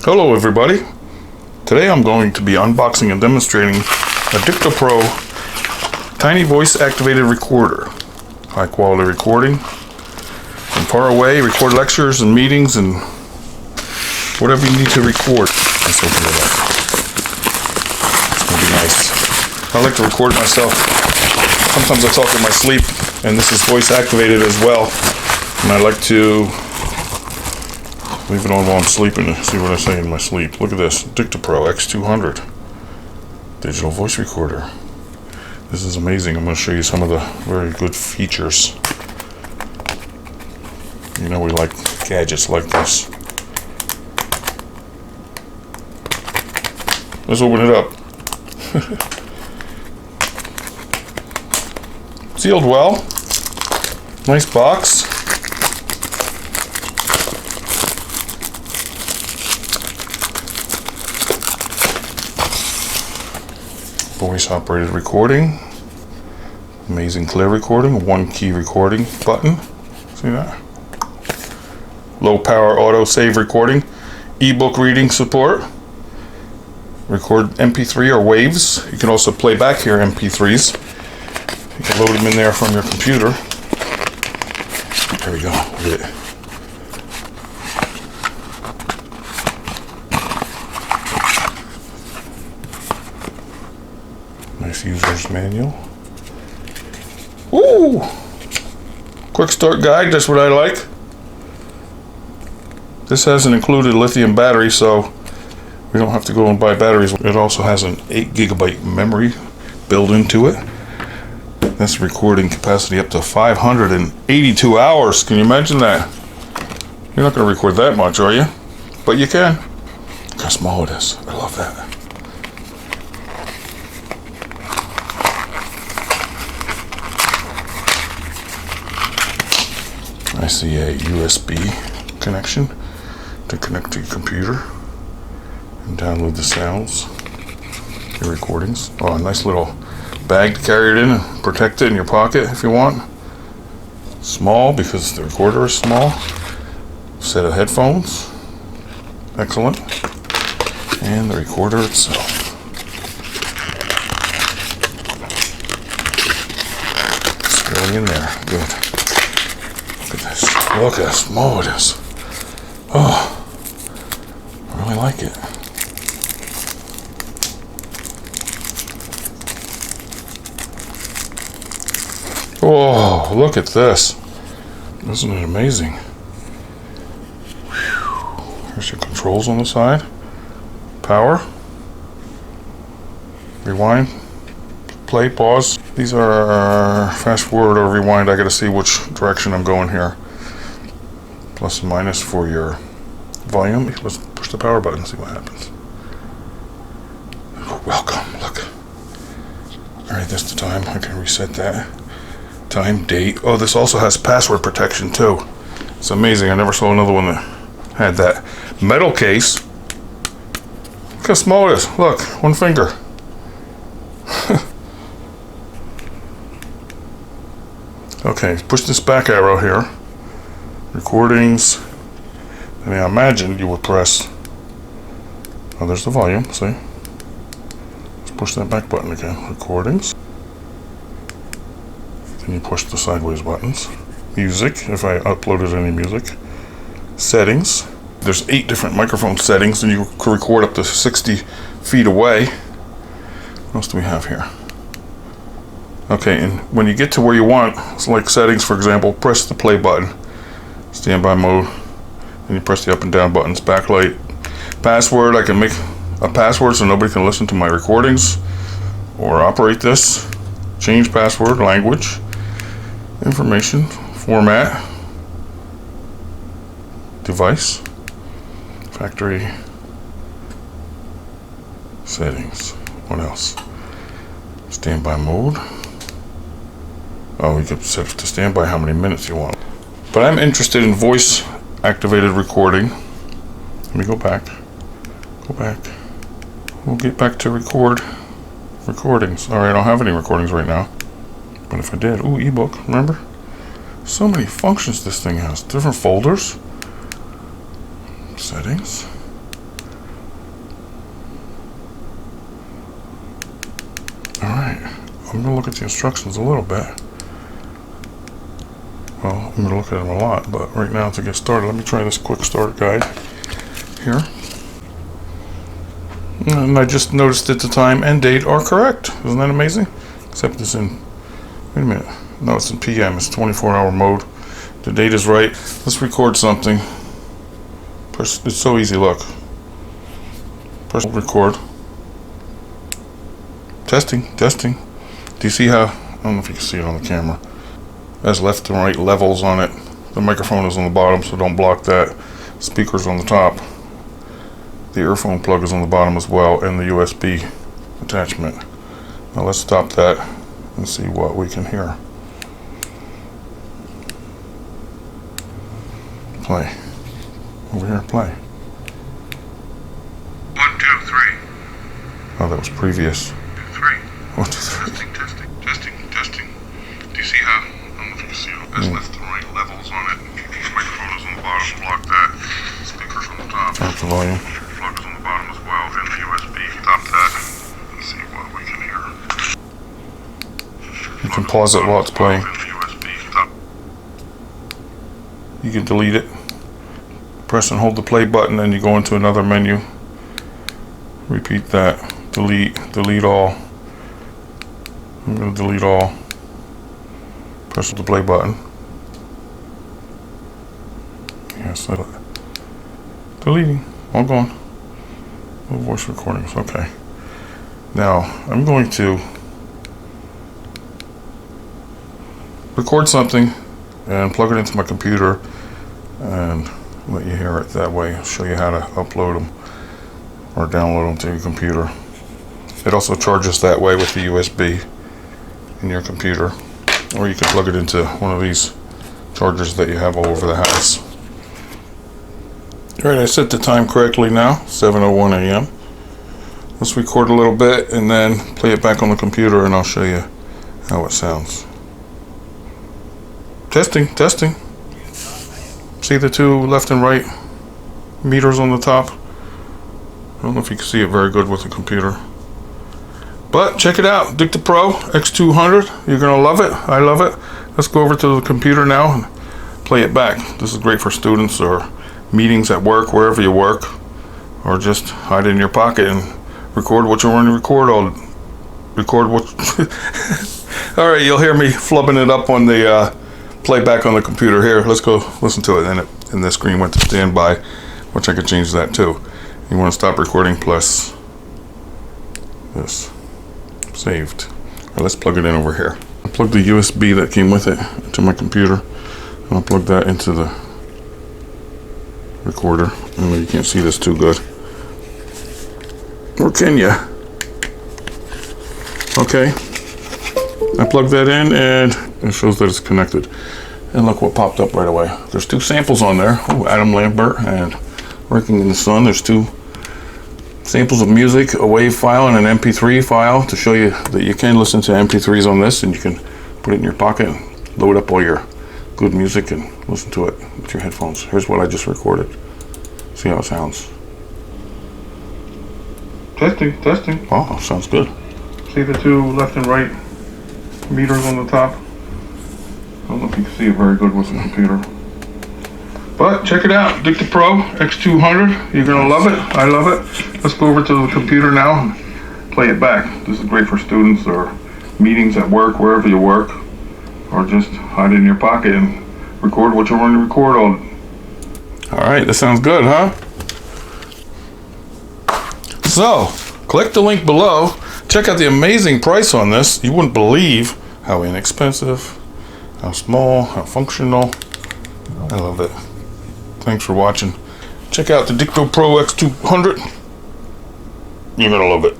Hello everybody. Today I'm going to be unboxing and demonstrating a Dictopro tiny voice activated recorder. High quality recording from far away, record lectures and meetings and whatever you need to record. Let's open it up. It's going to be nice. I like to record myself. Sometimes I talk in my sleep, and this is voice activated as well. And I like to leave it on while I'm sleeping and see what I say in my sleep. Look at this, Dictopro X200 digital voice recorder. This is amazing. I'm going to show you some of the very good features. You know we like gadgets like this. Let's open it up. Sealed well. Nice box. Voice operated recording. Amazing clear recording. One key recording button. See that? Low power auto save recording. Ebook reading support. Record MP3 or waves. You can also play back your MP3s. You can load them in there from your computer. There we go. Look at it. Nice user's manual. Ooh! Quickstart guide, that's what I like. This has an included lithium battery, so we don't have to go and buy batteries. It also has an 8 GB memory built into it. That's recording capacity up to 582 hours. Can you imagine that? You're not going to record that much, are you? But you can. Look how small it is. I love that. I see a USB connection to connect to your computer and download the sounds, your recordings. Oh, a nice little bag to carry it in and protect it in your pocket if you want. Small because the recorder is small. Set of headphones. Excellent. And the recorder itself. It's really in there. Good. Look how small it is. Oh, I really like it. Oh, look at this. Isn't it amazing? Whew. Here's your controls on the side. Power. Rewind. Play, pause. These are fast forward or rewind. I gotta see which direction I'm going here. Plus and minus for your volume. Let's push the power button and see what happens. Oh, welcome, look. Alright, that's the time. I can reset that. Time, date. Oh, this also has password protection too. It's amazing. I never saw another one that had that. Metal case. Look how small it is. Look, one finger. Okay, push this back arrow here. Recordings. I mean, I imagine you would press. Oh, there's the volume. See? Let's push that back button again. Recordings. Then you push the sideways buttons. Music, if I uploaded any music. Settings. There's 8 different microphone settings, and you can record up to 60 feet away. What else do we have here? Okay, and when you get to where you want, it's like settings, for example, press the play button. Standby mode. And you press the up and down buttons. Backlight. Password. I can make a password so nobody can listen to my recordings or operate this. Change password. Language. Information. Format. Device. Factory. Settings. What else? Standby mode. Oh, you could set it to standby how many minutes you want. But I'm interested in voice activated recording. Let me go back. Go back. We'll get back to recordings. Alright, I don't have any recordings right now. But if I did, ooh, ebook, remember? So many functions this thing has. Different folders. Settings. I'm going to look at the instructions a little bit. Well, I'm going to look at them a lot, but right now to get started, let me try this quick start guide here. And I just noticed that the time and date are correct. Isn't that amazing? Except it's in, wait a minute. No, it's in PM. It's 24-hour mode. The date is right. Let's record something. It's so easy, look. Press record. Testing. Do you see how, I don't know if you can see it on the camera. It has left and right levels on it. The microphone is on the bottom, so don't block that. Speaker's on the top. The earphone plug is on the bottom as well, and the USB attachment. Now let's stop that and see what we can hear. Play. Over here, play. 1, 2, 3. Oh, that was previous. 3. 1, 2, 3. Testing. Do you see how, I don't know if you can see it, there's left and right levels on it. The microphone is on the bottom, block that. Speaker's on the top. Turn up the volume. Plug is on the bottom as well, and the USB. Stop that and see what we can hear. You can pause it while it's playing. And the USB. Stop. You can delete it. Press and hold the play button, and you go into another menu. Repeat that. Delete all. I'm going to delete all. Press the play button. Yes, deleting. All gone. No voice recordings. Okay. Now I'm going to record something and plug it into my computer and let you hear it that way. I'll show you how to upload them or download them to your computer. It also charges that way with the USB in your computer, or you can plug it into one of these chargers that you have all over the house. Alright, I set the time correctly now, 7:01 a.m. Let's record a little bit and then play it back on the computer, and I'll show you how it sounds. Testing. See the two left and right meters on the top? I don't know if you can see it very good with the computer. But check it out, Dictopro X200. You're gonna love it. I love it. Let's go over to the computer now and play it back. This is great for students or meetings at work, wherever you work, or just hide it in your pocket and record what you want to record. All right, you'll hear me flubbing it up on the playback on the computer here. Let's go listen to it. And the screen went to standby, which I could change that too. You want to stop recording plus this. Saved. Right, let's plug it in over here. I plugged the USB that came with it to my computer, and I'll plug that into the recorder. I know you can't see this too good. Or can you? Okay. I plugged that in and it shows that it's connected. And look what popped up right away. There's two samples on there. Oh, Adam Lambert and Working in the Sun. There's two samples of music, a WAV file and an MP3 file, to show you that you can listen to MP3s on this, and you can put it in your pocket and load up all your good music and listen to it with your headphones. Here's what I just recorded. See how it sounds. Testing. Oh, sounds good. See the two left and right meters on the top? I don't know if you can see it very good with the computer. But check it out, Dictopro X200. You're gonna love it. I love it. Let's go over to the computer now and play it back. This is great for students or meetings at work, wherever you work, or just hide it in your pocket and record what you want to record on. All right, that sounds good, huh? So, click the link below. Check out the amazing price on this. You wouldn't believe how inexpensive, how small, how functional. I love it. Thanks for watching. Check out the Dictopro X200. You're gonna love it.